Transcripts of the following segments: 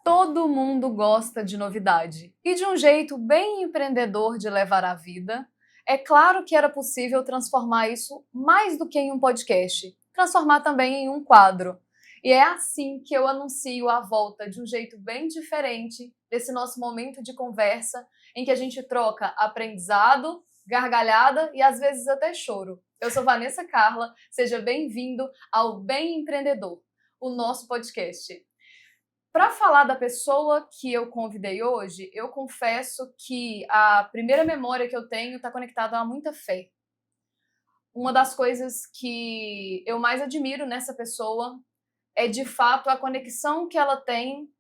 Todo mundo gosta de novidade e de um jeito bem empreendedor de levar a vida. É claro que era possível transformar isso mais do que em um podcast, transformar também em um quadro. E é assim que eu anuncio a volta de um jeito bem diferente desse nosso momento de conversa em que a gente troca aprendizado, gargalhada e às vezes até choro. Eu sou Vanessa Carla, seja bem-vindo ao Bem Empreendedor, o nosso podcast. Para falar da pessoa que eu convidei hoje, eu confesso que a primeira memória que eu tenho está conectada a muita fé. Uma das coisas que eu mais admiro nessa pessoa é, de fato, a conexão que ela tem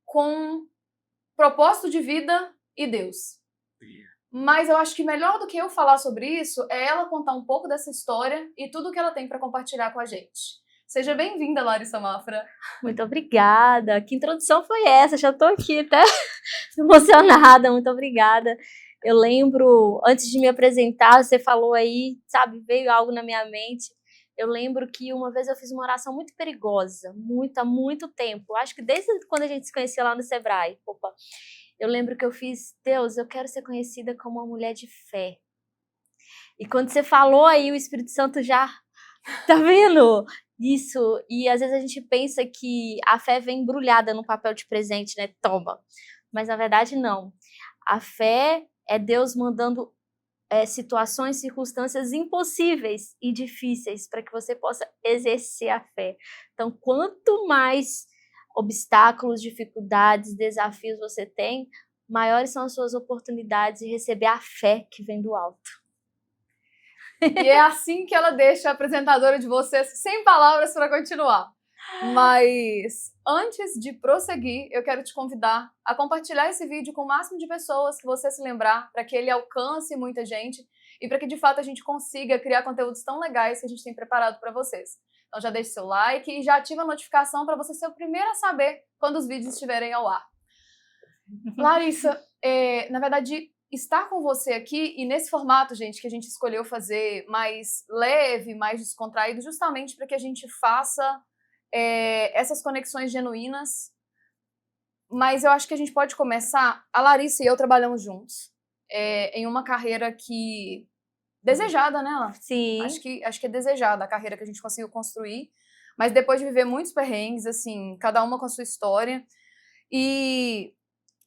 com propósito de vida e Deus. Mas eu acho que melhor do que eu falar sobre isso é ela contar um pouco dessa história e tudo que ela tem para compartilhar com a gente. Seja bem-vinda, Larissa Mafra. Muito obrigada. Que introdução foi essa? Já estou aqui até emocionada. Muito obrigada. Eu lembro, antes de me apresentar, você falou aí, sabe, veio algo na minha mente. Eu lembro que uma vez eu fiz uma oração muito perigosa, há muito tempo. Acho que desde quando a gente se conhecia lá no Sebrae. Eu lembro que eu fiz, Deus, eu quero ser conhecida como uma mulher de fé. E quando você falou aí, o Espírito Santo já, tá vendo? Isso, e às vezes a gente pensa que a fé vem embrulhada no papel de presente, né? Toma. Mas na verdade não. A fé é Deus mandando situações, circunstâncias impossíveis e difíceis para que você possa exercer a fé. Então, quanto mais obstáculos, dificuldades, desafios você tem, maiores são as suas oportunidades de receber a fé que vem do alto. E é assim que ela deixa a apresentadora de vocês sem palavras para continuar. Mas antes de prosseguir, eu quero te convidar a compartilhar esse vídeo com o máximo de pessoas que você se lembrar, para que ele alcance muita gente e para que de fato a gente consiga criar conteúdos tão legais que a gente tem preparado para vocês. Então já deixe seu like e já ativa a notificação para você ser o primeiro a saber quando os vídeos estiverem ao ar. Larissa, na verdade, estar com você aqui e nesse formato, gente, que a gente escolheu fazer mais leve, mais descontraído, justamente para que a gente faça essas conexões genuínas. Mas eu acho que a gente pode começar. A Larissa e eu trabalhamos juntos em uma carreira que desejada, né? Sim. Acho que é desejada a carreira que a gente conseguiu construir. Mas depois de viver muitos perrengues, assim, cada uma com a sua história. E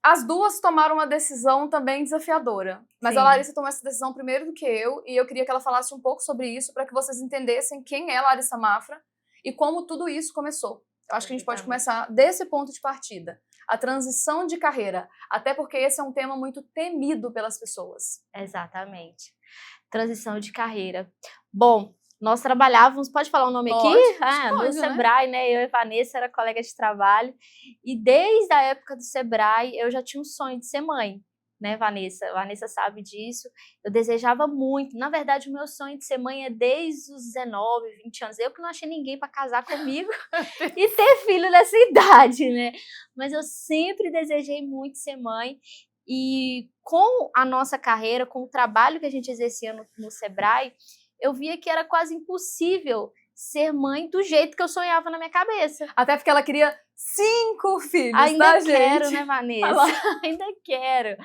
as duas tomaram uma decisão também desafiadora. Mas Sim. A Larissa tomou essa decisão primeiro do que eu, e eu queria que ela falasse um pouco sobre isso para que vocês entendessem quem é Larissa Mafra e como tudo isso começou. Eu acho que a gente pode começar desse ponto de partida. A transição de carreira. Até porque esse é um tema muito temido pelas pessoas. Exatamente. Transição de carreira. Bom, nós trabalhávamos, pode falar o nome aqui? Pode, no Sebrae, né? Eu e a Vanessa era colega de trabalho. E desde a época do Sebrae, eu já tinha um sonho de ser mãe, né, Vanessa? A Vanessa sabe disso. Eu desejava muito. Na verdade, o meu sonho de ser mãe é desde os 19, 20 anos. Eu que não achei ninguém para casar comigo e ter filho nessa idade, né? Mas eu sempre desejei muito ser mãe. E com a nossa carreira, com o trabalho que a gente exercia no Sebrae, eu via que era quase impossível ser mãe do jeito que eu sonhava na minha cabeça. Até porque ela queria 5 filhos, Ainda tá, gente? quero, né, Vanessa? Ainda quero.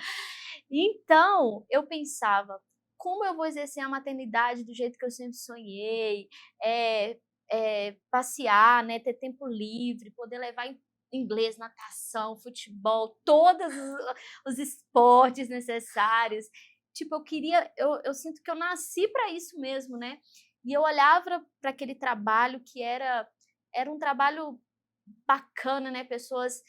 Então, eu pensava, como eu vou exercer a maternidade do jeito que eu sempre sonhei, passear, né, ter tempo livre, poder levar inglês, natação, futebol, todos os esportes necessários. Tipo, eu sinto que eu nasci para isso mesmo, né? E eu olhava para aquele trabalho que era um trabalho bacana, né? Pessoas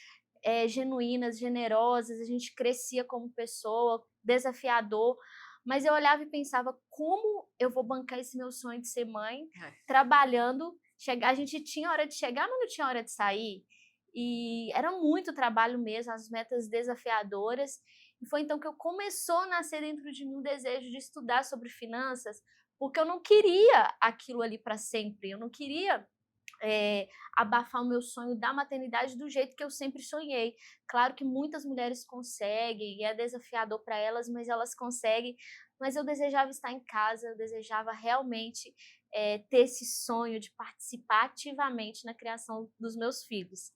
genuínas, generosas, a gente crescia como pessoa, desafiador. Mas eu olhava e pensava, como eu vou bancar esse meu sonho de ser mãe, trabalhando, a gente tinha hora de chegar, mas não tinha hora de sair. E era muito trabalho mesmo, as metas desafiadoras. E foi então que começou a nascer dentro de mim um desejo de estudar sobre finanças, porque eu não queria aquilo ali para sempre, eu não queria abafar o meu sonho da maternidade do jeito que eu sempre sonhei. Claro que muitas mulheres conseguem, e é desafiador para elas, mas elas conseguem. Mas eu desejava estar em casa, eu desejava realmente ter esse sonho de participar ativamente na criação dos meus filhos.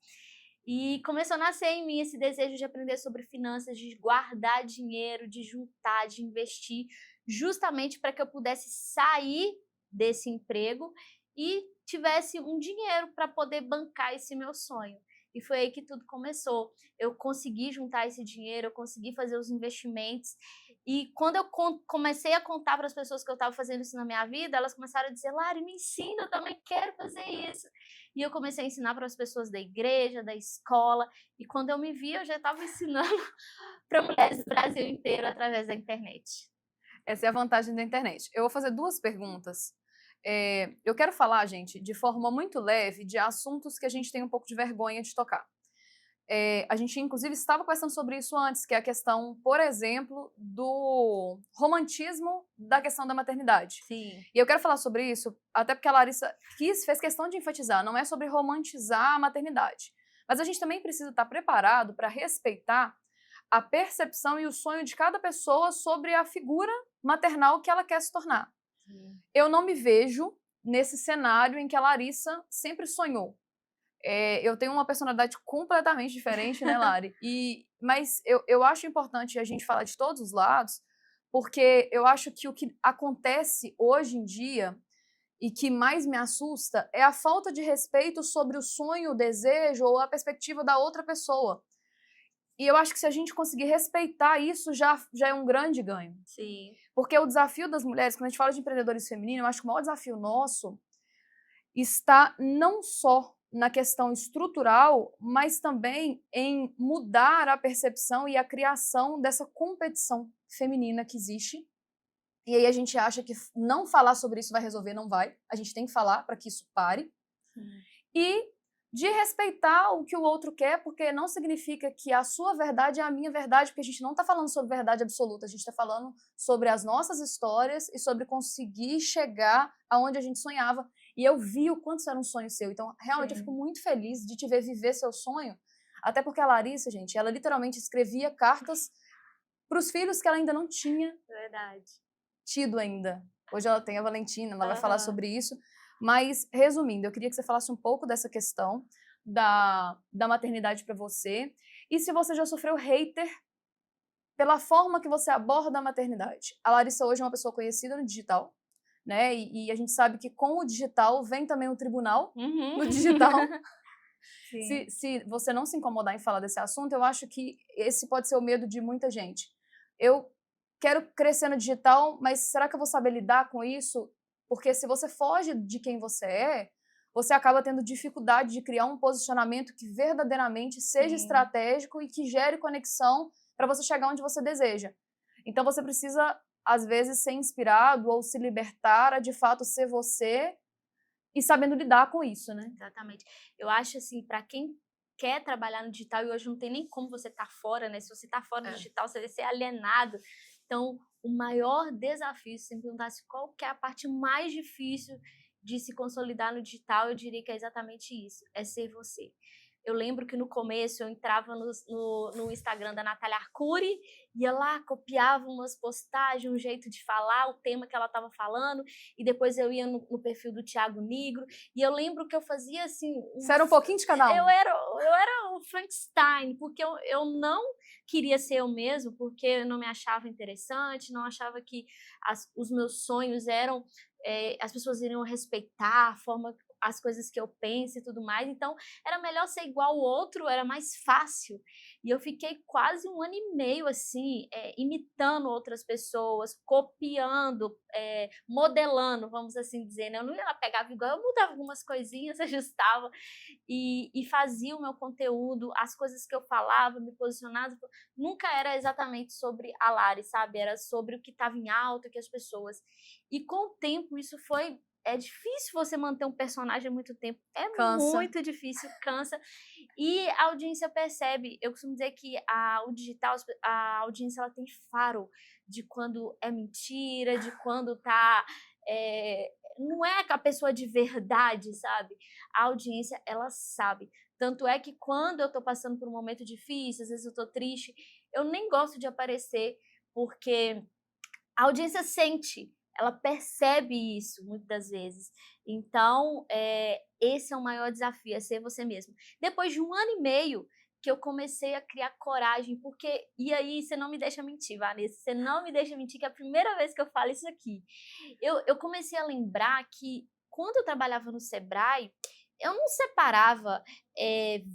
E começou a nascer em mim esse desejo de aprender sobre finanças, de guardar dinheiro, de juntar, de investir, justamente para que eu pudesse sair desse emprego e tivesse um dinheiro para poder bancar esse meu sonho. E foi aí que tudo começou. Eu consegui juntar esse dinheiro, eu consegui fazer os investimentos. E quando eu comecei a contar para as pessoas que eu estava fazendo isso na minha vida, elas começaram a dizer: Lari, me ensina, eu também quero fazer isso. E eu comecei a ensinar para as pessoas da igreja, da escola. E quando eu me vi, eu já estava ensinando para mulheres do Brasil inteiro através da internet. Essa é a vantagem da internet. Eu vou fazer 2 perguntas. Eu quero falar, gente, de forma muito leve, de assuntos que a gente tem um pouco de vergonha de tocar. A gente, inclusive, estava conversando sobre isso antes, que é a questão, por exemplo, do romantismo da questão da maternidade. Sim. E eu quero falar sobre isso, até porque a Larissa fez questão de enfatizar, não é sobre romantizar a maternidade. Mas a gente também precisa estar preparado para respeitar a percepção e o sonho de cada pessoa sobre a figura maternal que ela quer se tornar. Sim. Eu não me vejo nesse cenário em que a Larissa sempre sonhou. Eu tenho uma personalidade completamente diferente, né, Lari? Mas eu acho importante a gente falar de todos os lados, porque eu acho que o que acontece hoje em dia e que mais me assusta é a falta de respeito sobre o sonho, o desejo ou a perspectiva da outra pessoa. E eu acho que se a gente conseguir respeitar isso, já é um grande ganho. Sim. Porque o desafio das mulheres, quando a gente fala de empreendedorismo feminino, eu acho que o maior desafio nosso está não só na questão estrutural, mas também em mudar a percepção e a criação dessa competição feminina que existe. E aí a gente acha que não falar sobre isso vai resolver, não vai. A gente tem que falar para que isso pare. E de respeitar o que o outro quer, porque não significa que a sua verdade é a minha verdade, porque a gente não está falando sobre verdade absoluta, a gente está falando sobre as nossas histórias e sobre conseguir chegar aonde a gente sonhava. E eu vi o quanto isso era um sonho seu. Então, realmente, eu fico muito feliz de te ver viver seu sonho. Até porque a Larissa, gente, ela literalmente escrevia cartas para os filhos que ela ainda não tinha Verdade. tido ainda. Hoje ela tem a Valentina, ela vai falar sobre isso. Mas, resumindo, eu queria que você falasse um pouco dessa questão da maternidade para você. E se você já sofreu hater pela forma que você aborda a maternidade. A Larissa hoje é uma pessoa conhecida no digital, né? E a gente sabe que com o digital vem também o tribunal no digital. Sim. Se você não se incomodar em falar desse assunto, eu acho que esse pode ser o medo de muita gente. Eu quero crescer no digital, mas será que eu vou saber lidar com isso? Porque se você foge de quem você é, você acaba tendo dificuldade de criar um posicionamento que verdadeiramente seja estratégico e que gere conexão para você chegar onde você deseja. Então você precisa, às vezes, ser inspirado ou se libertar a, de fato, ser você e sabendo lidar com isso, né? Exatamente. Eu acho assim, para quem quer trabalhar no digital, e hoje não tem nem como você estar fora, né? Se você está fora do digital, você vai ser alienado. Então, o maior desafio, se você me perguntasse qual que é a parte mais difícil de se consolidar no digital, eu diria que é exatamente isso, é ser você. Eu lembro que no começo eu entrava no Instagram da Natália Arcuri, ia lá, copiava umas postagens, um jeito de falar, o tema que ela estava falando, e depois eu ia no perfil do Thiago Nigro, e eu lembro que eu fazia assim... Você era um pouquinho de cada um. Eu era o Frankenstein, porque eu não queria ser eu mesmo, porque eu não me achava interessante, não achava que os meus sonhos eram... as pessoas iriam respeitar a forma, as coisas que eu penso e tudo mais, então era melhor ser igual ao outro, era mais fácil. E eu fiquei quase 1 ano e meio assim, imitando outras pessoas, copiando, modelando, vamos assim dizer, né? Eu não ia lá, pegava igual, eu mudava algumas coisinhas, ajustava e fazia o meu conteúdo, as coisas que eu falava, me posicionava, nunca era exatamente sobre a Lari, sabe? Era sobre o que estava em alta, que as pessoas... E com o tempo isso foi... É difícil você manter um personagem muito tempo. Cansa. Muito difícil, cansa. E a audiência percebe. Eu costumo dizer que o digital, a audiência ela tem faro de quando é mentira, de quando tá... não é a pessoa de verdade, sabe? A audiência, ela sabe. Tanto é que quando eu tô passando por um momento difícil, às vezes eu tô triste, eu nem gosto de aparecer, porque a audiência sente. ela percebe isso muitas das vezes. Então, esse é o maior desafio, é ser você mesmo. Depois de 1 ano e meio que eu comecei a criar coragem, porque, e aí você não me deixa mentir, Vanessa, você não me deixa mentir, que é a primeira vez que eu falo isso aqui. Eu comecei a lembrar que quando eu trabalhava no Sebrae, eu não separava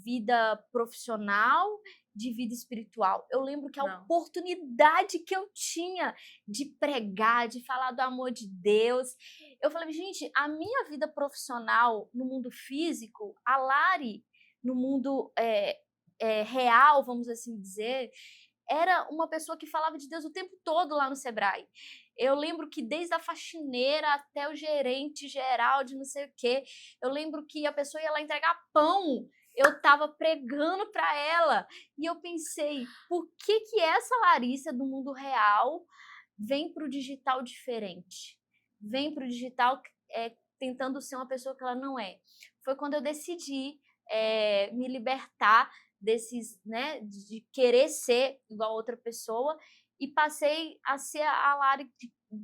vida profissional de vida espiritual. Eu lembro que a Não. oportunidade que eu tinha de pregar, de falar do amor de Deus, eu falei, gente, a minha vida profissional no mundo físico, a Lari no mundo real, vamos assim dizer, era uma pessoa que falava de Deus o tempo todo lá no Sebrae. Eu lembro que desde a faxineira até o gerente geral de não sei o quê, eu lembro que a pessoa ia lá entregar pão, eu estava pregando para ela. E eu pensei, por que que essa Larissa do mundo real vem para o digital diferente? Vem para o digital tentando ser uma pessoa que ela não é. Foi quando eu decidi me libertar desses, né, de querer ser igual a outra pessoa e passei a ser a Lari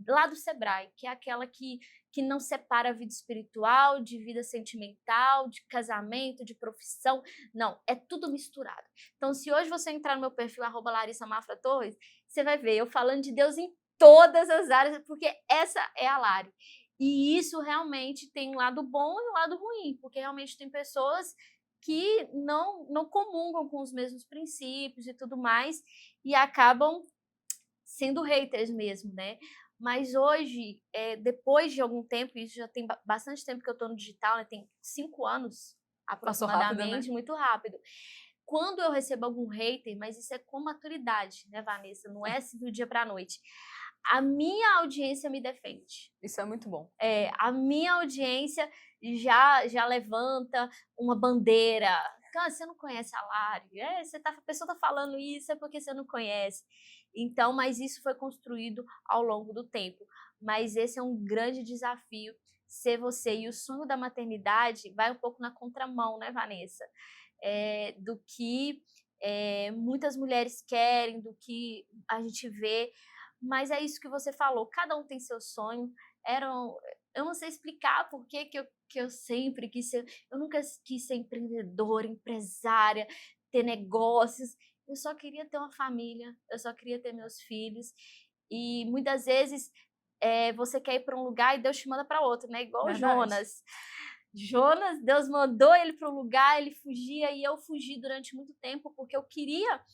lá do Sebrae, que é aquela que não separa a vida espiritual de vida sentimental, de casamento, de profissão. Não, é tudo misturado. Então, se hoje você entrar no meu perfil, @LarissaMafra Torres, você vai ver eu falando de Deus em todas as áreas, porque essa é a Lari. E isso realmente tem um lado bom e um lado ruim, porque realmente tem pessoas que não comungam com os mesmos princípios e tudo mais, e acabam sendo haters mesmo, né? Mas hoje, depois de algum tempo, isso já tem bastante tempo que eu estou no digital, né? Tem 5 anos Passou rápido, né? aproximadamente, muito rápido. Quando eu recebo algum hater, mas isso é com maturidade, né, Vanessa? Não é assim do dia para a noite. A minha audiência me defende. Isso é muito bom. A minha audiência já levanta uma bandeira. Cara, você não conhece a Lari? A pessoa está falando isso, é porque você não conhece. Então, mas isso foi construído ao longo do tempo. Mas esse é um grande desafio, ser você. E o sonho da maternidade vai um pouco na contramão, né, Vanessa? Do que muitas mulheres querem, do que a gente vê. Mas é isso que você falou, cada um tem seu sonho. Eu não sei explicar por que eu sempre quis ser. Eu nunca quis ser empreendedora, empresária, ter negócios. Eu só queria ter uma família, eu só queria ter meus filhos. E muitas vezes você quer ir para um lugar e Deus te manda para outro, né? Igual o Verdade. Jonas. Jonas, Deus mandou ele para um lugar, ele fugia e eu fugi durante muito tempo porque eu queria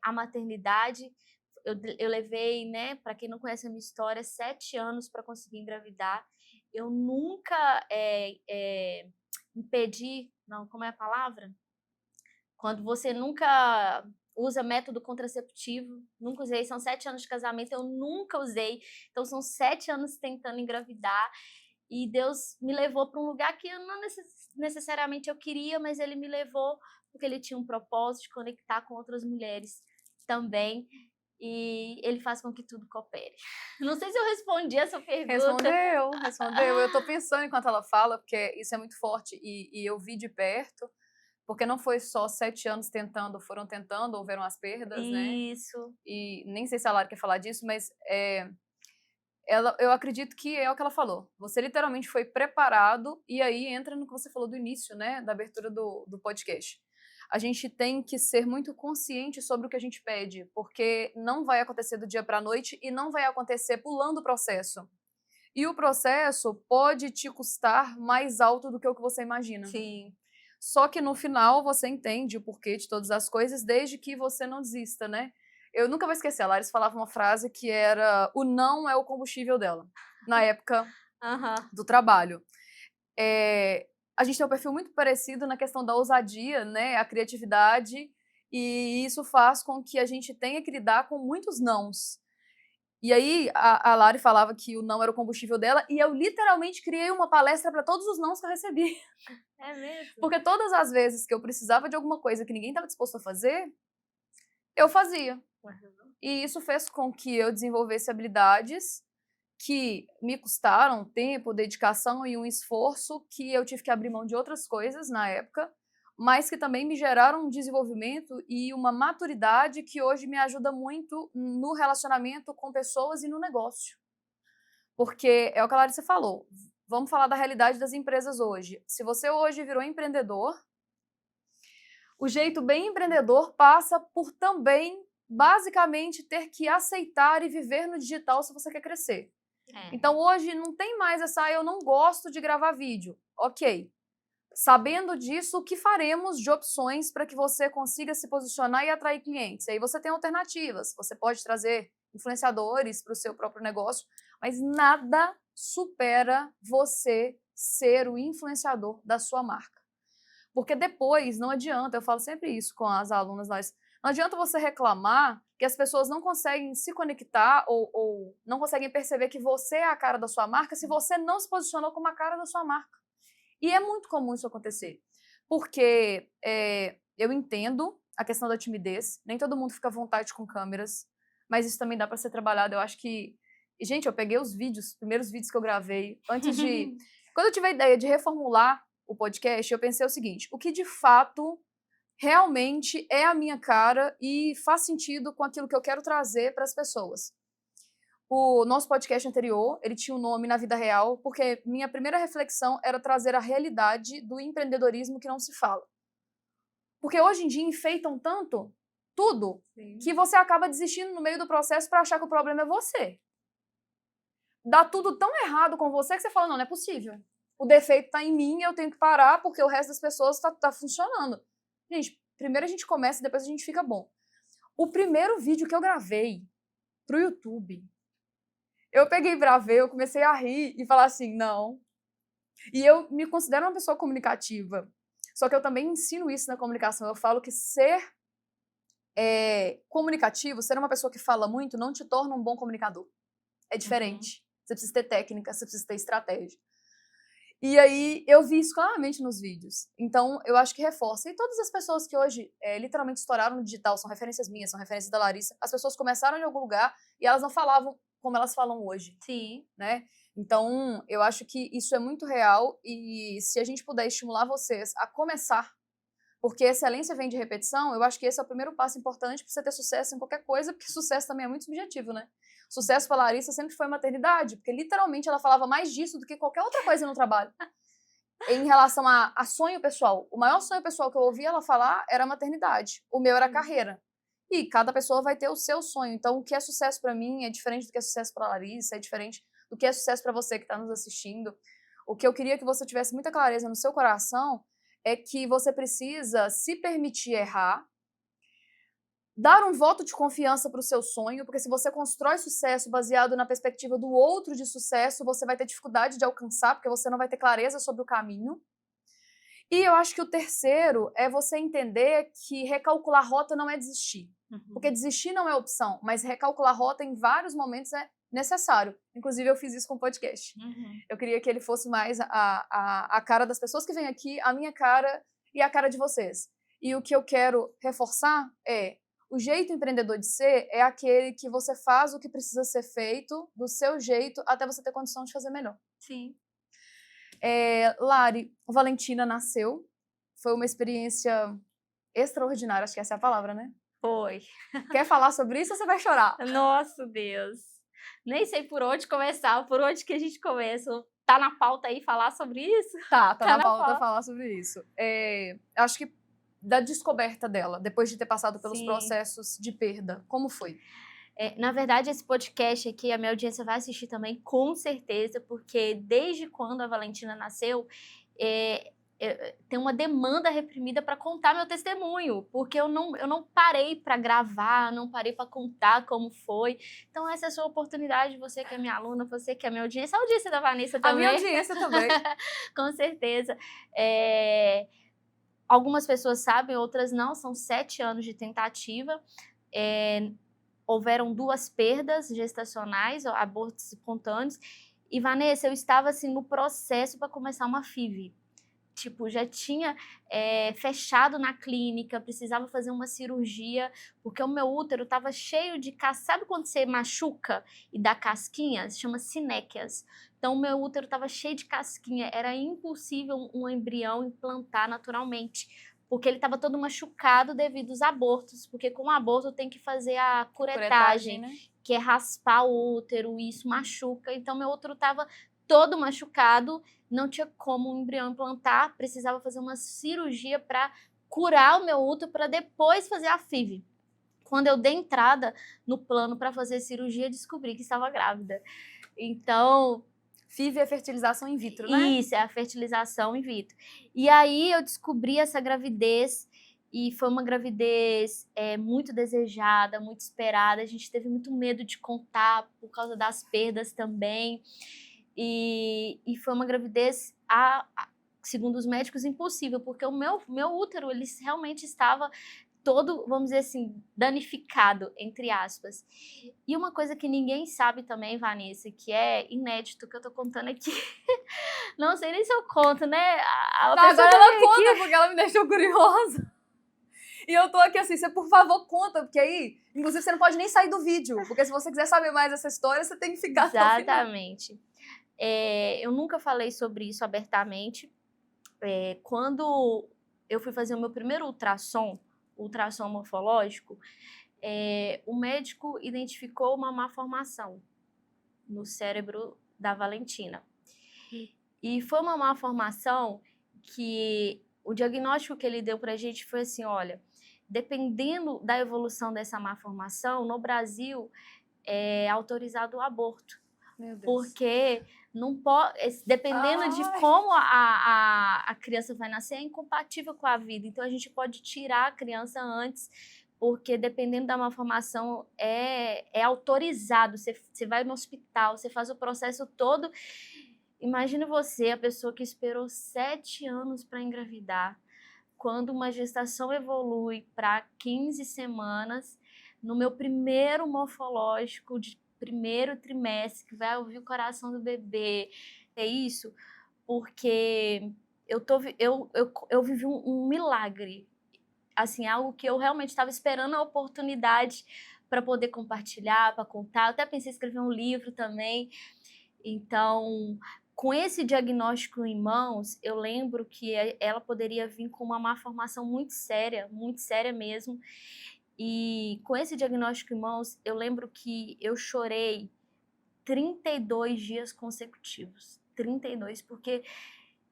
a maternidade. Eu levei, né, para quem não conhece a minha história, 7 anos para conseguir engravidar. Eu nunca impedi, não, como é a palavra? Quando você nunca usa método contraceptivo, nunca usei, são 7 anos de casamento, eu nunca usei, então são 7 anos tentando engravidar, e Deus me levou para um lugar que eu não necessariamente eu queria, mas Ele me levou porque Ele tinha um propósito de conectar com outras mulheres também, e Ele faz com que tudo coopere. Não sei se eu respondi essa pergunta. Respondeu. Eu tô pensando enquanto ela fala, porque isso é muito forte, e eu vi de perto, porque não foi só 7 anos tentando, foram tentando, houveram as perdas, né? Isso. E nem sei se a Lara quer falar disso, mas eu acredito que é o que ela falou. Você literalmente foi preparado, e aí entra no que você falou do início, né? Da abertura do podcast. A gente tem que ser muito consciente sobre o que a gente pede, porque não vai acontecer do dia para a noite e não vai acontecer pulando o processo. E o processo pode te custar mais alto do que o que você imagina. Sim. Só que no final você entende o porquê de todas as coisas, desde que você não desista, né? Eu nunca vou esquecer, a Laris falava uma frase que era: o não é o combustível dela, na época do trabalho. A gente tem um perfil muito parecido na questão da ousadia, né? A criatividade, e isso faz com que a gente tenha que lidar com muitos nãos. E aí a Lari falava que o não era o combustível dela, e eu literalmente criei uma palestra para todos os nãos que eu recebi. É mesmo? Porque todas as vezes que eu precisava de alguma coisa que ninguém estava disposto a fazer, eu fazia. E isso fez com que eu desenvolvesse habilidades que me custaram tempo, dedicação e um esforço que eu tive que abrir mão de outras coisas na época, mas que também me geraram um desenvolvimento e uma maturidade que hoje me ajuda muito no relacionamento com pessoas e no negócio. Porque é o que a Larissa falou. Vamos falar da realidade das empresas hoje. Se você hoje virou empreendedor, o jeito bem empreendedor passa por também, basicamente, ter que aceitar e viver no digital se você quer crescer. Então, hoje não tem mais essa, eu não gosto de gravar vídeo. Ok. Sabendo disso, o que faremos de opções para que você consiga se posicionar e atrair clientes? E aí você tem alternativas. Você pode trazer influenciadores para o seu próprio negócio, mas nada supera você ser o influenciador da sua marca. Porque depois, não adianta, eu falo sempre isso com as alunas, não adianta você reclamar que as pessoas não conseguem se conectar ou não conseguem perceber que você é a cara da sua marca se você não se posicionou como a cara da sua marca. E é muito comum isso acontecer, porque eu entendo a questão da timidez, nem todo mundo fica à vontade com câmeras, mas isso também dá para ser trabalhado. Eu acho que... Gente, eu peguei os primeiros vídeos que eu gravei, antes de... Quando eu tive a ideia de reformular o podcast, eu pensei o seguinte, o que de fato realmente é a minha cara e faz sentido com aquilo que eu quero trazer para as pessoas. O nosso podcast anterior, ele tinha um nome Na Vida Real, porque minha primeira reflexão era trazer a realidade do empreendedorismo que não se fala. Porque hoje em dia enfeitam tanto tudo, sim, que você acaba desistindo no meio do processo para achar que o problema é você. Dá tudo tão errado com você que você fala, não é possível. O defeito tá em mim, eu tenho que parar porque o resto das pessoas tá funcionando. Gente, primeiro a gente começa e depois a gente fica bom. O primeiro vídeo que eu gravei pro YouTube, eu peguei pra ver, eu comecei a rir e falar assim, não. E eu me considero uma pessoa comunicativa. Só que eu também ensino isso na comunicação. Eu falo que ser comunicativo, ser uma pessoa que fala muito, não te torna um bom comunicador. É diferente. Você precisa ter técnica, você precisa ter estratégia. E aí, eu vi isso claramente nos vídeos. Então, eu acho que reforça. E todas as pessoas que hoje literalmente estouraram no digital, são referências minhas, são referências da Larissa, as pessoas começaram em algum lugar e elas não falavam como elas falam hoje. Sim. Né? Então, eu acho que isso é muito real e se a gente puder estimular vocês a começar, porque excelência vem de repetição, eu acho que esse é o primeiro passo importante para você ter sucesso em qualquer coisa, porque sucesso também é muito subjetivo, né? Sucesso para a Larissa sempre foi maternidade, porque literalmente ela falava mais disso do que qualquer outra coisa no trabalho. Em relação a sonho pessoal, o maior sonho pessoal que eu ouvia ela falar era maternidade, o meu era a carreira. E cada pessoa vai ter o seu sonho. Então, o que é sucesso para mim é diferente do que é sucesso para a Larissa, é diferente do que é sucesso para você que está nos assistindo. O que eu queria que você tivesse muita clareza no seu coração é que você precisa se permitir errar, dar um voto de confiança para o seu sonho, porque se você constrói sucesso baseado na perspectiva do outro de sucesso, você vai ter dificuldade de alcançar, porque você não vai ter clareza sobre o caminho. E eu acho que o terceiro é você entender que recalcular rota não é desistir. Porque desistir não é opção, mas recalcular rota em vários momentos é necessário. Inclusive, eu fiz isso com o podcast. Eu queria que ele fosse mais a cara das pessoas que vêm aqui, a minha cara e a cara de vocês. E o que eu quero reforçar é o jeito empreendedor de ser é aquele que você faz o que precisa ser feito do seu jeito até você ter condição de fazer melhor. Sim. Lari, Valentina nasceu. Foi uma experiência extraordinária, acho que essa é a palavra, né? Foi. Quer falar sobre isso ou você vai chorar? Nossa, Deus. Nem sei por onde começar, por onde que a gente começa. Tá na pauta aí falar sobre isso? Tá na pauta falar sobre isso. Acho que da descoberta dela, depois de ter passado pelos processos de perda, como foi? Na verdade, esse podcast aqui, a minha audiência vai assistir também, com certeza, porque desde quando a Valentina nasceu, tem uma demanda reprimida para contar meu testemunho, porque eu não parei para gravar, não parei para contar como foi. Então, essa é a sua oportunidade, você que é minha aluna, você que é minha audiência, a audiência da Vanessa também. A minha audiência também. Com certeza. Algumas pessoas sabem, outras não, são 7 anos de tentativa. Houveram 2 perdas gestacionais, abortos espontâneos. E, Vanessa, eu estava assim no processo para começar uma FIV. Tipo, já tinha fechado na clínica, precisava fazer uma cirurgia, porque o meu útero estava cheio de casquinhas. Sabe quando você machuca e dá casquinhas? Chama sinéquias. Então, o meu útero estava cheio de casquinha. Era impossível um embrião implantar naturalmente, porque ele estava todo machucado devido aos abortos, porque com o aborto tem que fazer a curetagem, né? que é raspar o útero, e isso machuca. Então, meu útero estava todo machucado, não tinha como o embrião implantar, precisava fazer uma cirurgia para curar o meu útero para depois fazer a FIV. Quando eu dei entrada no plano para fazer a cirurgia, descobri que estava grávida. Então, FIV é fertilização in vitro, né? isso, é a fertilização in vitro. E aí eu descobri essa gravidez, e foi uma gravidez muito desejada, muito esperada. A gente teve muito medo de contar por causa das perdas também. E foi uma gravidez, segundo os médicos, impossível, porque o meu útero, ele realmente estava todo, vamos dizer assim, danificado, entre aspas. E uma coisa que ninguém sabe também, Vanessa, que é inédito, que eu tô contando aqui, não sei nem se eu conto, né? Agora ela conta, porque ela me deixou curiosa. E eu tô aqui assim, você por favor conta, porque aí, inclusive, você não pode nem sair do vídeo, porque se você quiser saber mais dessa história, você tem que ficar até o final. Exatamente. Eu nunca falei sobre isso abertamente. Quando eu fui fazer o meu primeiro ultrassom morfológico, o médico identificou uma malformação no cérebro da Valentina. E foi uma malformação que o diagnóstico que ele deu pra gente foi assim, olha, dependendo da evolução dessa malformação, no Brasil é autorizado o aborto. Meu Deus. Porque não pode, dependendo de como a criança vai nascer, é incompatível com a vida. Então a gente pode tirar a criança antes, porque dependendo da malformação é autorizado. Você vai no hospital, você faz o processo todo. Imagina você, a pessoa que esperou 7 anos para engravidar, quando uma gestação evolui para 15 semanas, no meu primeiro morfológico de primeiro trimestre, que vai ouvir o coração do bebê. É isso porque eu vivi um milagre, assim, algo que eu realmente estava esperando a oportunidade para poder compartilhar, para contar. Eu até pensei em escrever um livro também. Então, com esse diagnóstico em mãos, eu lembro que ela poderia vir com uma malformação muito séria mesmo. E com esse diagnóstico em mãos, eu lembro que eu chorei 32 dias consecutivos. 32, porque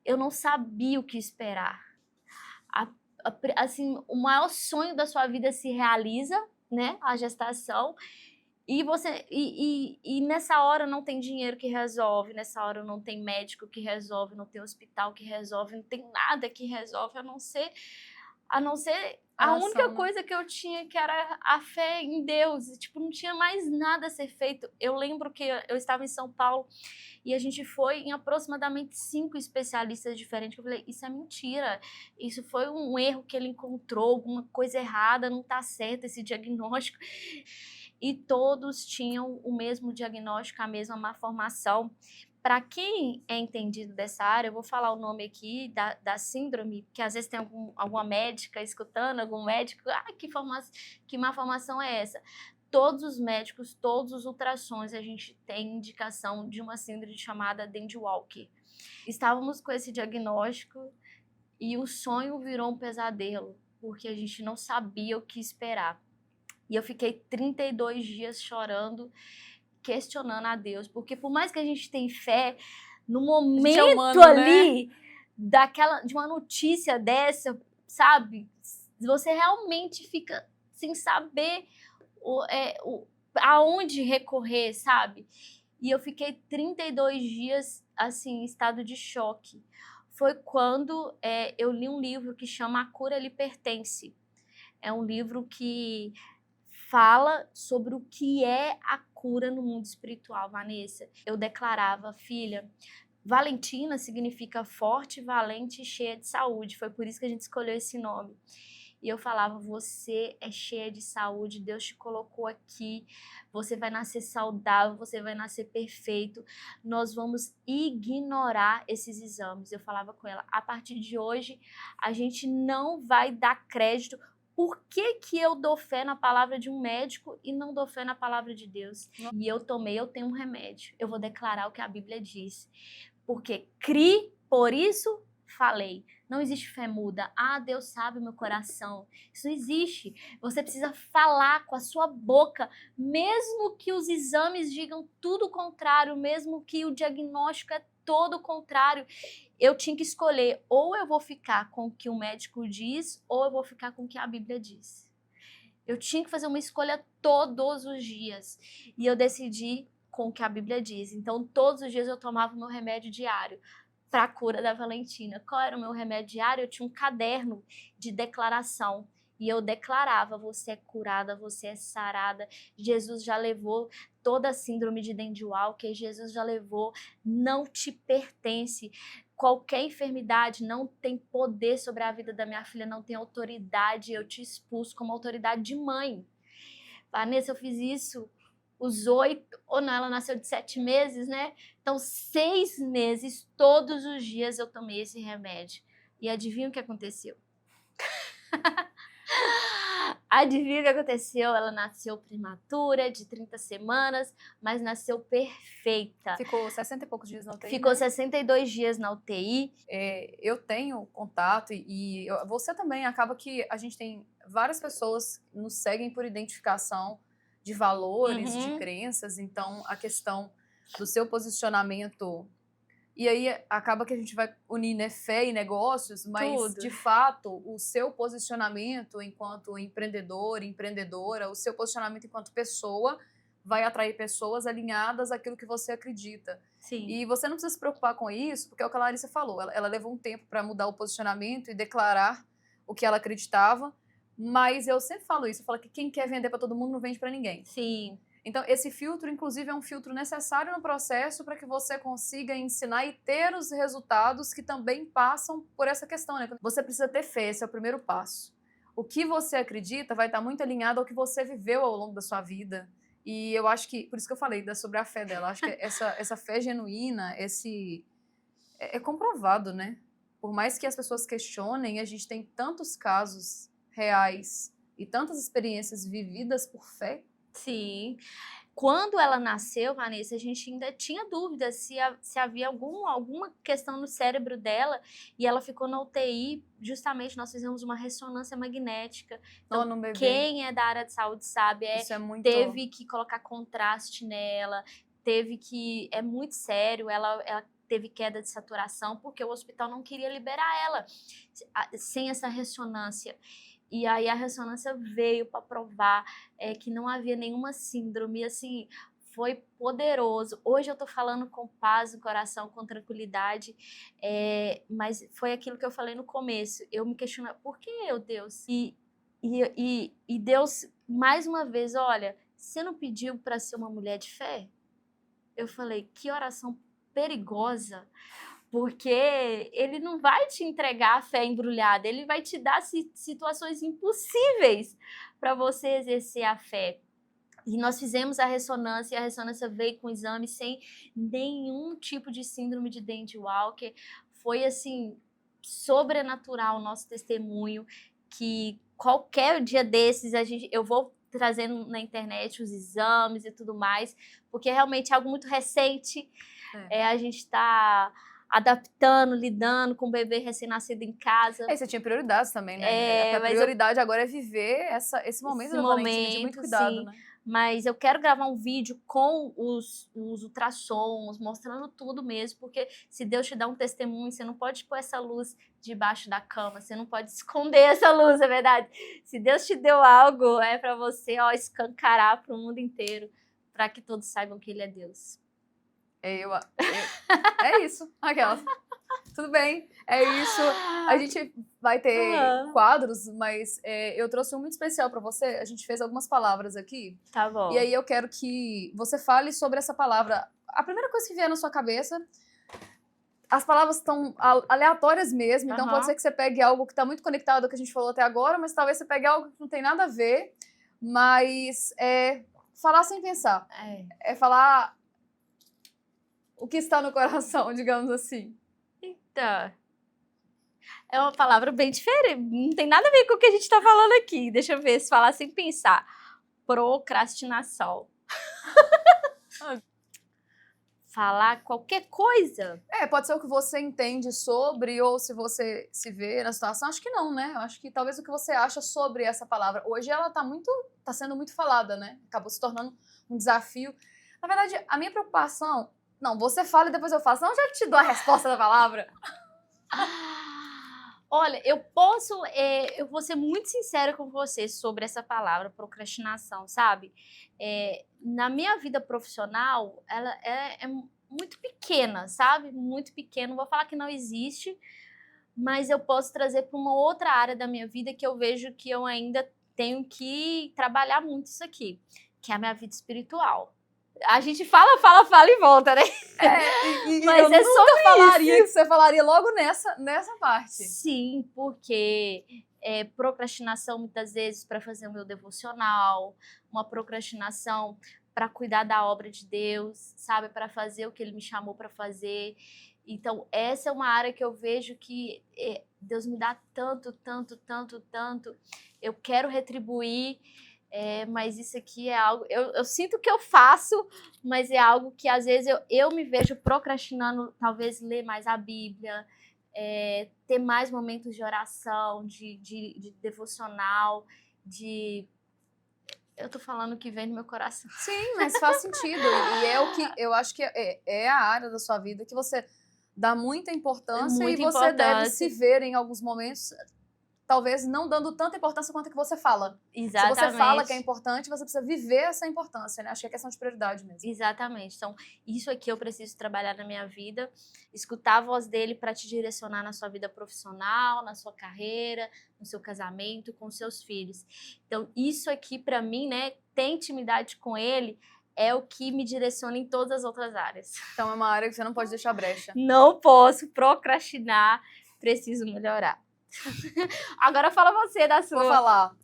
eu não sabia o que esperar. Assim, o maior sonho da sua vida se realiza, né? A gestação. E nessa hora não tem dinheiro que resolve, nessa hora não tem médico que resolve, não tem hospital que resolve, não tem nada que resolve, a não ser a única coisa que eu tinha, que era a fé em Deus. E, tipo, não tinha mais nada a ser feito. Eu lembro que eu estava em São Paulo e a gente foi em aproximadamente 5 especialistas diferentes. Eu falei, isso é mentira, isso foi um erro que ele encontrou, alguma coisa errada, não tá certo esse diagnóstico. E todos tinham o mesmo diagnóstico, a mesma malformação. Para quem é entendido dessa área, eu vou falar o nome aqui da síndrome, que às vezes tem alguma médica escutando, algum médico, que malformação é essa? Todos os médicos, todos os ultrassons, a gente tem indicação de uma síndrome chamada Dandy-Walker. Estávamos com esse diagnóstico e o sonho virou um pesadelo, porque a gente não sabia o que esperar. E eu fiquei 32 dias chorando, questionando a Deus, porque por mais que a gente tenha fé, no momento humano, ali, né? De uma notícia dessa, sabe? Você realmente fica sem saber aonde recorrer, sabe? E eu fiquei 32 dias, assim, em estado de choque. Foi quando eu li um livro que chama A Cura Lhe Pertence. É um livro que fala sobre o que é a cura no mundo espiritual, Vanessa. Eu declarava, filha, Valentina significa forte, valente e cheia de saúde. Foi por isso que a gente escolheu esse nome. E eu falava, você é cheia de saúde, Deus te colocou aqui, você vai nascer saudável, você vai nascer perfeito, nós vamos ignorar esses exames. Eu falava com ela, a partir de hoje, a gente não vai dar crédito. Por que eu dou fé na palavra de um médico e não dou fé na palavra de Deus? E eu tenho um remédio. Eu vou declarar o que a Bíblia diz. Porque crie, por isso falei. Não existe fé muda. Ah, Deus sabe o meu coração. Isso não existe. Você precisa falar com a sua boca, mesmo que os exames digam tudo o contrário, mesmo que o diagnóstico é todo o contrário. Eu tinha que escolher, ou eu vou ficar com o que o médico diz, ou eu vou ficar com o que a Bíblia diz. Eu tinha que fazer uma escolha todos os dias. E eu decidi com o que a Bíblia diz. Então, todos os dias eu tomava o meu remédio diário para a cura da Valentina. Qual era o meu remédio diário? Eu tinha um caderno de declaração. E eu declarava, você é curada, você é sarada. Jesus já levou toda a síndrome de Dandy Walker. Jesus já levou, não te pertence. Qualquer enfermidade não tem poder sobre a vida da minha filha, não tem autoridade. Eu te expulso como autoridade de mãe. Vanessa, eu fiz isso os 8, ou não, ela nasceu de 7 meses, né? Então, 6 meses, todos os dias eu tomei esse remédio. E adivinha o que aconteceu? Adivinha o que aconteceu? Ela nasceu prematura, de 30 semanas, mas nasceu perfeita. Ficou 60 e poucos dias na UTI. Ficou né? 62 dias na UTI. Eu tenho contato você também, acaba que a gente tem várias pessoas que nos seguem por identificação de valores, de crenças, então a questão do seu posicionamento, e aí acaba que a gente vai unir, né, fé e negócios, mas Tudo. de fato o seu posicionamento enquanto empreendedor, empreendedora, o seu posicionamento enquanto pessoa vai atrair pessoas alinhadas àquilo que você acredita. Sim. E você não precisa se preocupar com isso, porque é o que a Larissa falou, ela levou um tempo para mudar o posicionamento e declarar o que ela acreditava, mas eu sempre falo isso, eu falo que quem quer vender para todo mundo não vende para ninguém. Sim. Então, esse filtro, inclusive, é um filtro necessário no processo para que você consiga ensinar e ter os resultados que também passam por essa questão, né? Você precisa ter fé, esse é o primeiro passo. O que você acredita vai estar muito alinhado ao que você viveu ao longo da sua vida. E eu acho que, por isso que eu falei sobre a fé dela, acho que essa fé genuína, é comprovado, né? Por mais que as pessoas questionem, a gente tem tantos casos reais e tantas experiências vividas por fé. Sim. Quando ela nasceu, Vanessa, a gente ainda tinha dúvida se havia alguma questão no cérebro dela, e ela ficou na UTI. Justamente, nós fizemos uma ressonância magnética. Então, No bebê. quem é da área de saúde sabe, Isso é muito... teve que colocar contraste nela, é muito sério, ela teve queda de saturação, porque o hospital não queria liberar ela sem essa ressonância. E aí a ressonância veio para provar que não havia nenhuma síndrome, assim, foi poderoso. Hoje eu tô falando com paz no coração, com tranquilidade, mas foi aquilo que eu falei no começo. Eu me questiono, por que eu, Deus? E Deus, mais uma vez, olha, você não pediu para ser uma mulher de fé? Eu falei, que oração perigosa. Porque ele não vai te entregar a fé embrulhada, ele vai te dar situações impossíveis para você exercer a fé. E nós fizemos a ressonância veio com exame sem nenhum tipo de síndrome de Dandy Walker. Foi, assim, sobrenatural o nosso testemunho, que qualquer dia desses eu vou trazendo na internet os exames e tudo mais, porque realmente é algo muito recente. A gente está adaptando, lidando com o bebê recém-nascido em casa. Você tinha prioridades também, né? A prioridade agora é viver esse momento da Valentina, de muito cuidado, sim. né? Mas eu quero gravar um vídeo com os ultrassons, mostrando tudo mesmo, porque se Deus te dá um testemunho, você não pode pôr essa luz debaixo da cama, você não pode esconder essa luz, é verdade. Se Deus te deu algo, é para você escancarar para o mundo inteiro, para que todos saibam que Ele é Deus. É isso, aquelas. Tudo bem, é isso. A gente vai ter quadros, mas eu trouxe um muito especial para você. A gente fez algumas palavras aqui. Tá bom. E aí eu quero que você fale sobre essa palavra. A primeira coisa que vier na sua cabeça. As palavras estão aleatórias mesmo, então pode ser que você pegue algo que está muito conectado ao que a gente falou até agora, mas talvez você pegue algo que não tem nada a ver. Mas falar sem pensar. É falar o que está no coração, digamos assim. Eita. É uma palavra bem diferente. Não tem nada a ver com o que a gente está falando aqui. Deixa eu ver, se falar sem pensar. Procrastinação. falar qualquer coisa. Pode ser o que você entende sobre, ou se você se vê na situação. Acho que não, né? Eu acho que talvez o que você acha sobre essa palavra. Hoje ela tá sendo muito falada, né? Acabou se tornando um desafio. Na verdade, a minha preocupação... Não, você fala e depois eu faço. Não, eu já te dou a resposta da palavra. Olha, eu vou ser muito sincera com você sobre essa palavra, procrastinação, sabe? Na minha vida profissional, ela é muito pequena, sabe? Muito pequena. Não vou falar que não existe, mas eu posso trazer para uma outra área da minha vida que eu vejo que eu ainda tenho que trabalhar muito isso aqui, que é a minha vida espiritual. A gente fala e volta, né? Mas eu nunca falaria que você falaria logo nessa parte. Sim, porque procrastinação muitas vezes para fazer o meu devocional, uma procrastinação para cuidar da obra de Deus, sabe? Para fazer o que Ele me chamou para fazer. Então, essa é uma área que eu vejo que Deus me dá tanto, tanto, tanto, tanto. Eu quero retribuir. Mas isso aqui é algo... Eu sinto que eu faço, mas é algo que às vezes eu me vejo procrastinando, talvez ler mais a Bíblia, ter mais momentos de oração, de devocional, eu tô falando o que vem no meu coração. Sim, mas faz sentido. E é o que eu acho que é a área da sua vida que você dá muita importância e você deve se ver em alguns momentos... Talvez não dando tanta importância quanto que você fala. Exatamente. Se você fala que é importante, você precisa viver essa importância, né? Acho que é questão de prioridade mesmo. Exatamente. Então, isso aqui eu preciso trabalhar na minha vida, escutar a voz dele para te direcionar na sua vida profissional, na sua carreira, no seu casamento, com seus filhos. Então, isso aqui para mim, né, ter intimidade com ele é o que me direciona em todas as outras áreas. Então, é uma área que você não pode deixar brecha. Não posso procrastinar, preciso melhorar. Agora fala você da sua. Vou falar.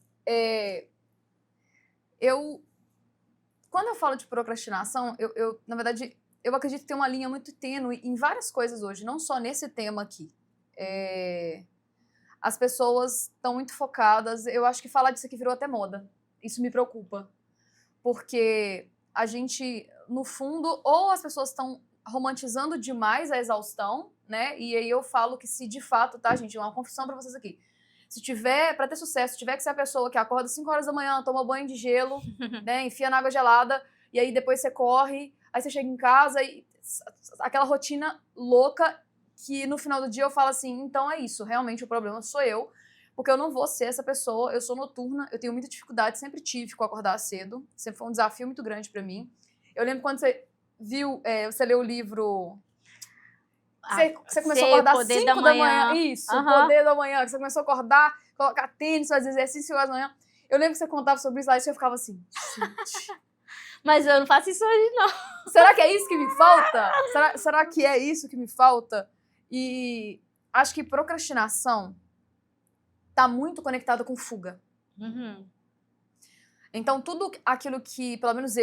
Quando eu falo de procrastinação, na verdade, eu acredito que tem uma linha muito tênue em várias coisas hoje, não só nesse tema aqui. As pessoas estão muito focadas, eu acho que falar disso aqui virou até moda. Isso me preocupa. Porque a gente, no fundo, ou as pessoas estão romantizando demais a exaustão, né? E aí eu falo que se de fato, tá, gente, uma confissão pra vocês aqui. Se tiver, pra ter sucesso, tiver que ser a pessoa que acorda 5 horas da manhã, toma banho de gelo, né, enfia na água gelada, e aí depois você corre, aí você chega em casa e aquela rotina louca que no final do dia eu falo assim, então é isso, realmente o problema sou eu, porque eu não vou ser essa pessoa, eu sou noturna, eu tenho muita dificuldade, sempre tive com acordar cedo, sempre foi um desafio muito grande pra mim. Eu lembro quando você você leu o livro... Você começou a acordar às 5 da manhã. Isso, o poder da manhã. Que você começou a acordar, colocar tênis, fazer exercício às manhã. Eu lembro que você contava sobre isso lá e eu ficava assim, gente... Mas eu não faço isso hoje, não. Será que é isso que me falta? Será que é isso que me falta? E acho que procrastinação tá muito conectada com fuga. Uhum. Então, tudo aquilo que, pelo menos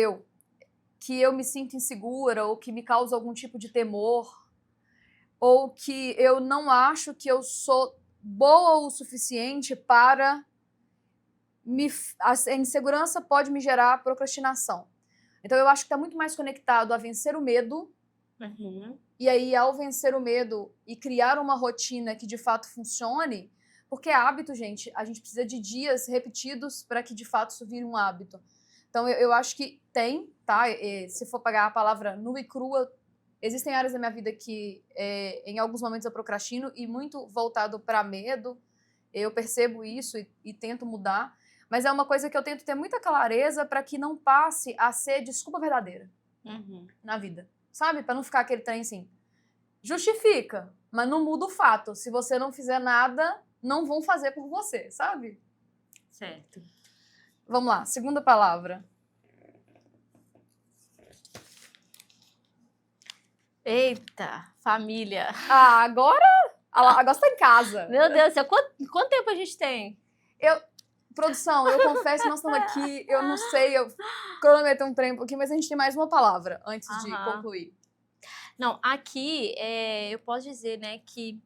que eu me sinto insegura ou que me causa algum tipo de temor, ou que eu não acho que eu sou boa o suficiente para... A insegurança pode me gerar procrastinação. Então, eu acho que está muito mais conectado a vencer o medo, e aí, ao vencer o medo e criar uma rotina que de fato funcione, porque é hábito, gente, a gente precisa de dias repetidos para que de fato isso vire um hábito. Então, eu acho que tem, tá? Se for pegar a palavra nua e crua, existem áreas da minha vida que em alguns momentos eu procrastino e muito voltado para medo. Eu percebo isso e tento mudar, mas é uma coisa que eu tento ter muita clareza para que não passe a ser desculpa verdadeira na vida, sabe? Para não ficar aquele trem assim, justifica, mas não muda o fato. Se você não fizer nada, não vão fazer por você, sabe? Certo. Vamos lá, segunda palavra. Eita, família. Agora você tá em casa. Meu Deus do céu, quanto tempo a gente tem? Produção, eu confesso que nós estamos aqui, eu não sei, eu cronometrei um trem aqui, mas a gente tem mais uma palavra antes de concluir. Não, aqui eu posso dizer, né, que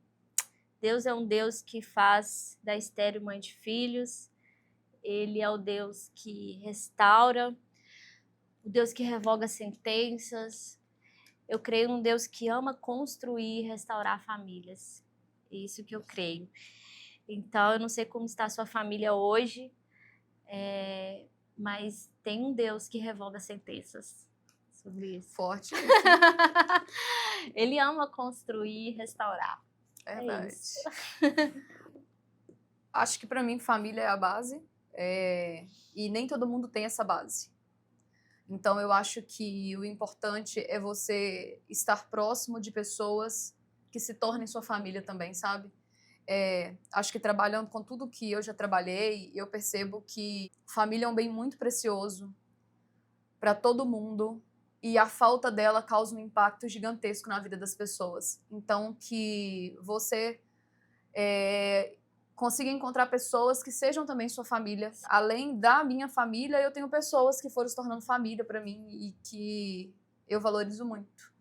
Deus é um Deus que faz da estéril mãe de filhos, Ele é o Deus que restaura, o Deus que revoga sentenças, Eu creio num Deus que ama construir e restaurar famílias. É isso que eu creio. Então, eu não sei como está a sua família hoje, mas tem um Deus que revoga sentenças sobre isso. Forte. Ele ama construir e restaurar. Verdade. É isso. Acho que para mim família é a base, e nem todo mundo tem essa base. Então eu acho que o importante é você estar próximo de pessoas que se tornem sua família também, sabe? Acho que trabalhando com tudo que eu já trabalhei, eu percebo que família é um bem muito precioso para todo mundo e a falta dela causa um impacto gigantesco na vida das pessoas. Então que você consiga encontrar pessoas que sejam também sua família. Além da minha família, eu tenho pessoas que foram se tornando família para mim e que eu valorizo muito.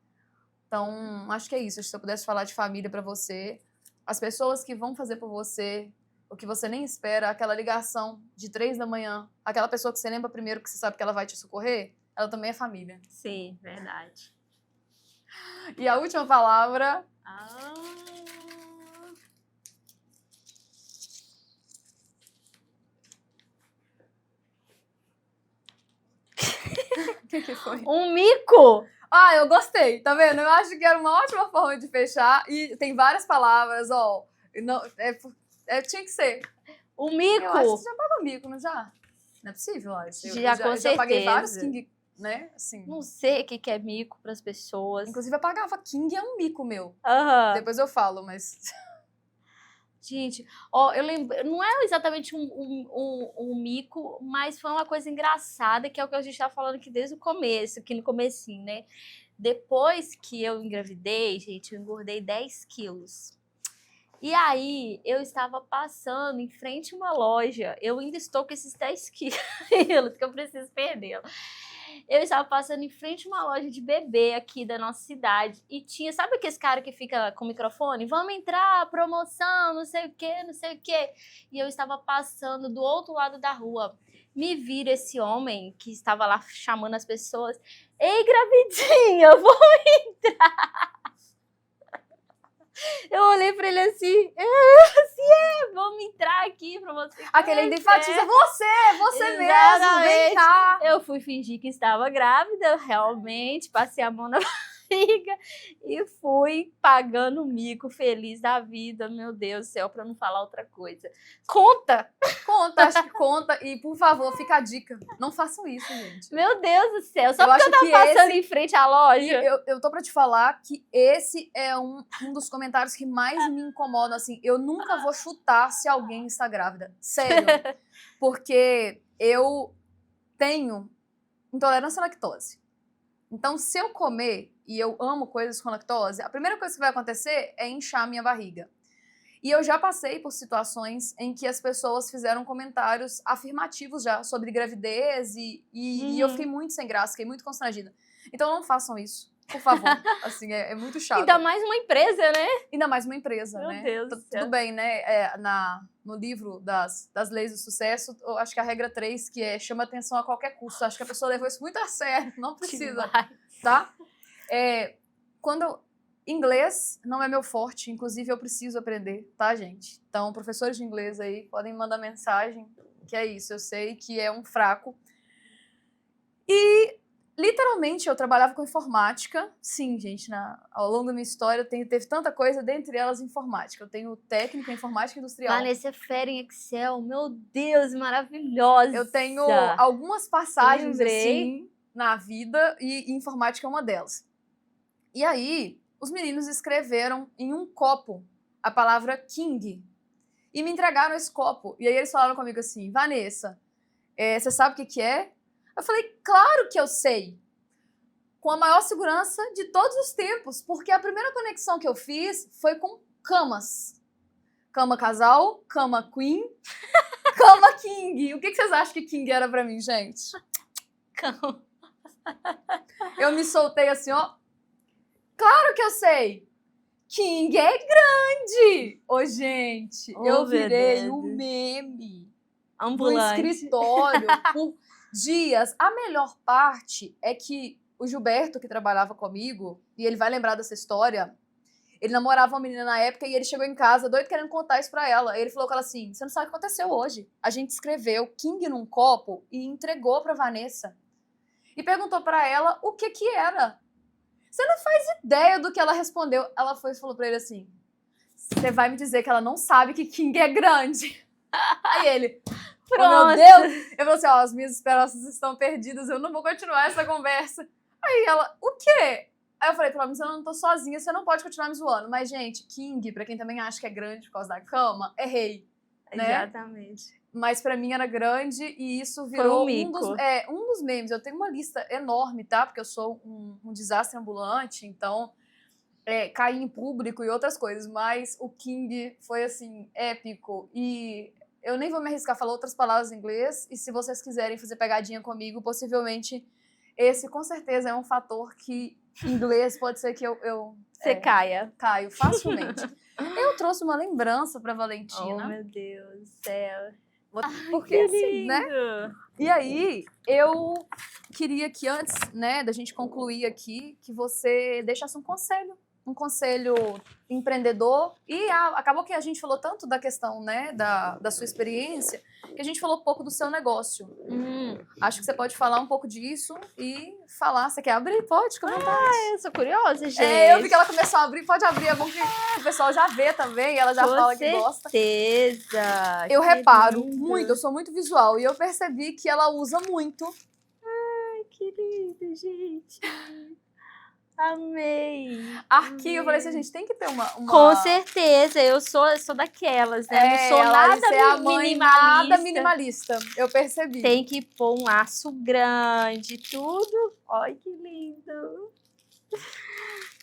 Então, acho que é isso. Se eu pudesse falar de família para você, as pessoas que vão fazer por você o que você nem espera, aquela ligação de 3 da manhã, aquela pessoa que você lembra primeiro que você sabe que ela vai te socorrer, ela também é família. Sim, verdade. E a última palavra... O que foi? Um mico! Ah, eu gostei, tá vendo? Eu acho que era uma ótima forma de fechar. E tem várias palavras, ó. Não, tinha que ser. Um mico! Eu acho que você já pagou mico, não já? Não é possível, acho. Já, com eu já paguei vários certeza. King, né? Assim. Não sei o que é mico para as pessoas. Inclusive, eu pagava King, é um mico meu. Aham. Depois eu falo, mas... Gente, ó, eu lembro, não é exatamente um mico, mas foi uma coisa engraçada, que é o que a gente tá falando aqui desde o começo, aqui no comecinho, né? Depois que eu engravidei, gente, eu engordei 10 quilos. E aí, eu estava passando em frente a uma loja, eu ainda estou com esses 10 quilos, que eu preciso perdê-lo. Eu estava passando em frente a uma loja de bebê aqui da nossa cidade e tinha, sabe aquele cara que fica com o microfone? Vamos entrar, promoção, não sei o quê, não sei o quê. E eu estava passando do outro lado da rua. Me vira esse homem que estava lá chamando as pessoas. Ei, gravidinha, vamos entrar. Eu olhei pra ele assim, vamos entrar aqui pra você. Aquele ainda enfatiza você mesmo, vem cá. Eu fui fingir que estava grávida, realmente, passei a mão na barriga e fui pagando o mico, feliz da vida, meu Deus do céu, pra não falar outra coisa. Conta! Conta, acho que conta. E, por favor, fica a dica. Não façam isso, gente. Meu Deus do céu, só Eu porque acho eu tava que passando em frente à loja. Eu tô pra te falar que esse é um dos comentários que mais me incomodam, assim. Eu nunca vou chutar se alguém está grávida. Sério. Porque eu tenho intolerância à lactose. Então, se eu comer, e eu amo coisas com lactose, a primeira coisa que vai acontecer é inchar a minha barriga. E eu já passei por situações em que as pessoas fizeram comentários afirmativos já sobre gravidez e eu fiquei muito sem graça, fiquei muito constrangida. Então não façam isso, por favor. Assim, é muito chato. Ainda mais uma empresa, né? Ainda mais uma empresa, Meu né? Deus do céu. Tudo bem, né? No livro das leis do sucesso, eu acho que a regra 3, que é chama atenção a qualquer custo. Acho que a pessoa levou isso muito a sério, não precisa, tá? Inglês não é meu forte, inclusive eu preciso aprender, tá, gente? Então, professores de inglês aí podem mandar mensagem, que é isso, eu sei que é um fraco. E, literalmente, eu trabalhava com informática. Sim, gente, ao longo da minha história teve tanta coisa, dentre elas informática. Eu tenho técnica em informática industrial. Vanessa é fera em Excel, meu Deus, maravilhosa. Eu tenho algumas passagens, assim, na vida e informática é uma delas. E aí... os meninos escreveram em um copo a palavra King e me entregaram esse copo. E aí eles falaram comigo assim, Vanessa, você sabe o que é? Eu falei, claro que eu sei. Com a maior segurança de todos os tempos, porque a primeira conexão que eu fiz foi com camas. Cama casal, cama queen, cama king. O que vocês acham que King era pra mim, gente? Cama. Eu me soltei assim, ó. Claro que eu sei! King é grande! Ô, gente, eu virei um meme ambulante do escritório por dias. A melhor parte é que o Gilberto, que trabalhava comigo, e ele vai lembrar dessa história, ele namorava uma menina na época e ele chegou em casa doido querendo contar isso pra ela. Ele falou com ela assim, você não sabe o que aconteceu hoje. A gente escreveu King num copo e entregou pra Vanessa. E perguntou pra ela o que que era. Você não faz ideia do que ela respondeu. Ela foi e falou pra ele assim, você vai me dizer que ela não sabe que King é grande. Aí ele, oh, meu Deus. Eu falei assim, ó, as minhas esperanças estão perdidas, eu não vou continuar essa conversa. Aí ela, o quê? Aí eu falei, pelo menos eu não tô sozinha, você não pode continuar me zoando. Mas, gente, King, pra quem também acha que é grande por causa da cama, é rei, né? Exatamente. Mas pra mim era grande e isso virou Foi um mico. um dos memes. Eu tenho uma lista enorme, tá? Porque eu sou um desastre ambulante, então caí em público e outras coisas. Mas o King foi, assim, épico. E eu nem vou me arriscar a falar outras palavras em inglês. E se vocês quiserem fazer pegadinha comigo, possivelmente esse com certeza é um fator que inglês pode ser que Você caia. caio facilmente. Eu trouxe uma lembrança pra Oh, Valentina. meu Deus do céu. Porque assim, né? E aí, eu queria que antes, né, da gente concluir aqui, que você deixasse um conselho empreendedor. E acabou que a gente falou tanto da questão, né, da sua experiência, que a gente falou pouco do seu negócio. Acho que você pode falar um pouco disso e falar. Você quer abrir? Pode, com vontade. Eu sou curiosa, gente. Eu vi que ela começou a abrir, pode abrir, é bom que o pessoal já vê também, ela já fala que gosta. Com certeza. Eu Que reparo lindo. muito, eu sou muito visual e eu percebi que ela usa muito. Ai, que lindo, gente. Amei. Arquivo, eu falei assim, a gente tem que ter uma... Com certeza, eu sou daquelas, né? Não sou nada é a mãe minimalista. nada minimalista, eu percebi. Tem que pôr um laço grande, tudo. Ai, que lindo.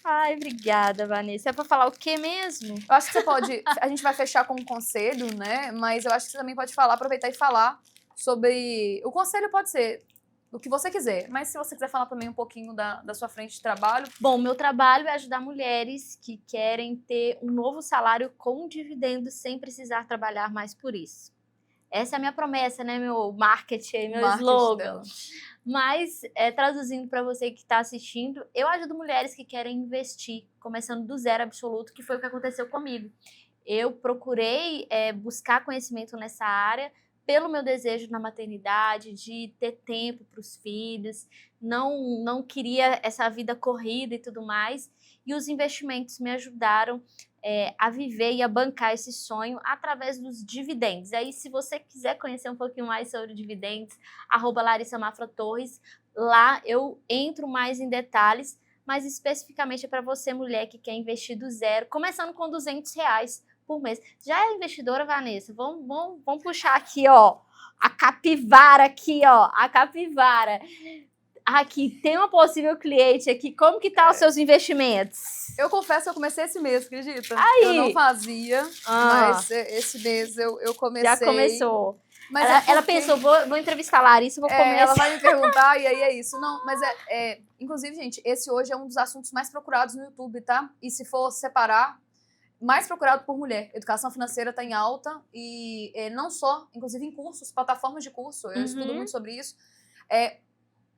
Ai, obrigada, Vanessa. É pra falar o quê mesmo? Eu acho que você pode... A gente vai fechar com um conselho, né? Mas eu acho que você também pode falar, aproveitar e falar sobre... O conselho pode ser do que você quiser, mas se você quiser falar também um pouquinho da sua frente de trabalho. Bom, meu trabalho é ajudar mulheres que querem ter um novo salário com dividendos sem precisar trabalhar mais por isso. Essa é a minha promessa, né? Meu marketing, meu slogan. Dela. Mas, traduzindo para você que está assistindo, eu ajudo mulheres que querem investir, começando do zero absoluto, que foi o que aconteceu comigo. Eu procurei buscar conhecimento nessa área pelo meu desejo na maternidade, de ter tempo para os filhos, não queria essa vida corrida e tudo mais, e os investimentos me ajudaram a viver e a bancar esse sonho através dos dividendos. Aí, se você quiser conhecer um pouquinho mais sobre dividendos, @LarissaMafra-Torres, lá eu entro mais em detalhes, mas especificamente é para você, mulher, que quer investir do zero, começando com R$200 por mês. Já é investidora, Vanessa? Vamos puxar aqui, ó, a capivara aqui, ó, a capivara. Aqui, tem uma possível cliente aqui. Como que tá os seus investimentos? Eu confesso que eu comecei esse mês, acredita? Aí. Eu não fazia, mas esse mês eu comecei. Já começou. Mas ela pensou, vou entrevistar a Larissa, vou começar. Ela vai me perguntar e aí é isso. Não, mas inclusive, gente, esse hoje é um dos assuntos mais procurados no YouTube, tá? E se for separar, mais procurado por mulher. Educação financeira está em alta e não só, inclusive em cursos, plataformas de curso, eu estudo muito sobre isso.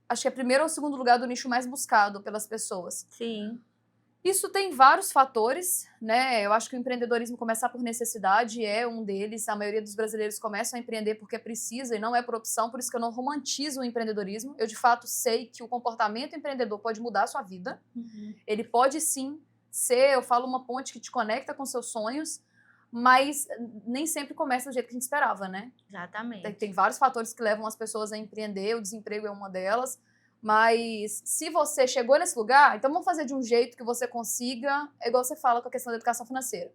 Acho que é primeiro ou segundo lugar do nicho mais buscado pelas pessoas. Sim. Isso tem vários fatores, né? Eu acho que o empreendedorismo começar por necessidade é um deles. A maioria dos brasileiros começam a empreender porque precisa e não é por opção, por isso que eu não romantizo o empreendedorismo. Eu, de fato, sei que o comportamento empreendedor pode mudar a sua vida. Ele pode, sim, ser, eu falo, uma ponte que te conecta com seus sonhos, mas nem sempre começa do jeito que a gente esperava, né? Exatamente. Tem vários fatores que levam as pessoas a empreender, o desemprego é uma delas. Mas se você chegou nesse lugar, então vamos fazer de um jeito que você consiga, é igual você fala com a questão da educação financeira.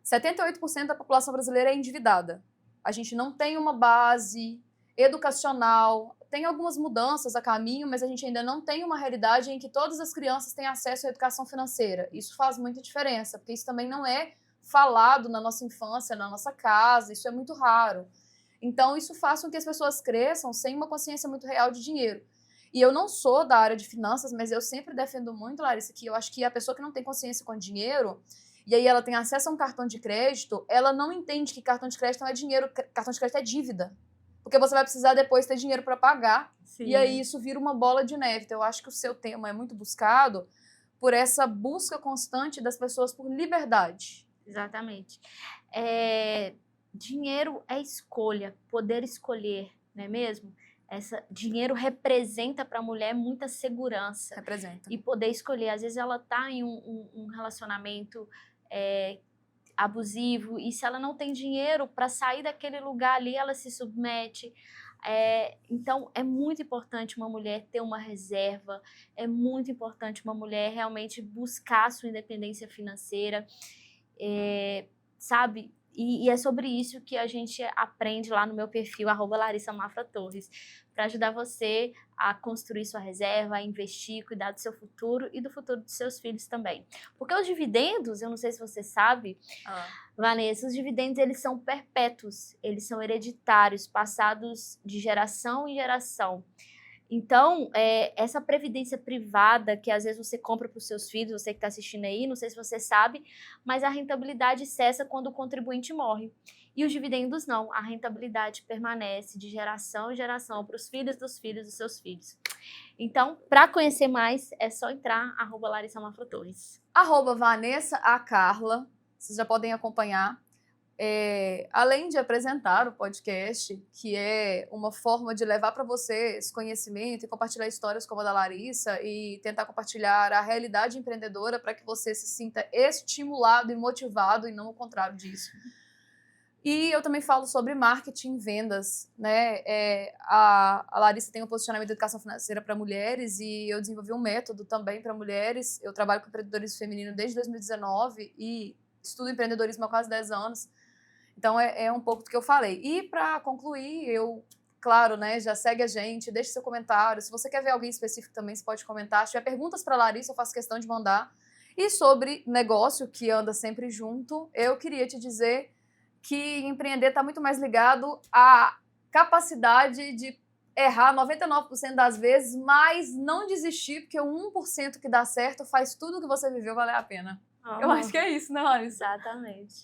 78% da população brasileira é endividada. A gente não tem uma base educacional, tem algumas mudanças a caminho, mas a gente ainda não tem uma realidade em que todas as crianças têm acesso à educação financeira. Isso faz muita diferença, porque isso também não é falado na nossa infância, na nossa casa, isso é muito raro. Então isso faz com que as pessoas cresçam sem uma consciência muito real de dinheiro. E eu não sou da área de finanças, mas eu sempre defendo muito, Larissa, que eu acho que a pessoa que não tem consciência com dinheiro, e aí ela tem acesso a um cartão de crédito, ela não entende que cartão de crédito não é dinheiro, cartão de crédito é dívida. porque você vai precisar depois ter dinheiro para pagar, Sim. e aí isso vira uma bola de neve. Então, eu acho que o seu tema é muito buscado por essa busca constante das pessoas por liberdade. Exatamente. Dinheiro é escolha, poder escolher, não é mesmo? Dinheiro representa para a mulher muita segurança. Representa. E poder escolher. Às vezes ela está em um relacionamento abusivo, e se ela não tem dinheiro para sair daquele lugar ali, ela se submete. Então, é muito importante uma mulher ter uma reserva, é muito importante uma mulher realmente buscar a sua independência financeira, sabe? E é sobre isso que a gente aprende lá no meu perfil, @LarissaMafraTorres, para ajudar você a construir sua reserva, a investir, cuidar do seu futuro e do futuro dos seus filhos também. Porque os dividendos, eu não sei se você sabe, Vanessa, os dividendos eles são perpétuos, eles são hereditários, passados de geração em geração. Então, essa previdência privada que às vezes você compra para os seus filhos, você que está assistindo aí, não sei se você sabe, mas a rentabilidade cessa quando o contribuinte morre. E os dividendos não, a rentabilidade permanece de geração em geração para os filhos dos seus filhos. Então, para conhecer mais, é só entrar, @LarissaMafraTorres. @VanessaAcarla, vocês já podem acompanhar. Além de apresentar o podcast, que é uma forma de levar para você esse conhecimento e compartilhar histórias como a da Larissa e tentar compartilhar a realidade empreendedora para que você se sinta estimulado e motivado e não o contrário disso. E eu também falo sobre marketing e vendas, né? A Larissa tem um posicionamento de educação financeira para mulheres e eu desenvolvi um método também para mulheres. Eu trabalho com empreendedorismo feminino desde 2019 e estudo empreendedorismo há quase 10 anos. Então, é um pouco do que eu falei. E, para concluir, claro, né, já segue a gente, deixe seu comentário. Se você quer ver alguém específico também, você pode comentar. Se tiver perguntas para a Larissa, eu faço questão de mandar. E sobre negócio, que anda sempre junto, eu queria te dizer que empreender está muito mais ligado à capacidade de errar 99% das vezes, mas não desistir, porque o 1% que dá certo faz tudo que você viveu valer a pena. Eu acho que é isso, né, Larissa? Exatamente.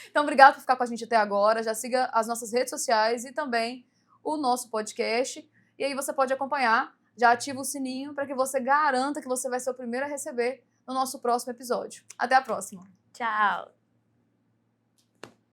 Então, obrigada por ficar com a gente até agora. Já siga as nossas redes sociais e também o nosso podcast. E aí você pode acompanhar, já ativa o sininho para que você garanta que você vai ser o primeiro a receber no nosso próximo episódio. Até a próxima. Tchau.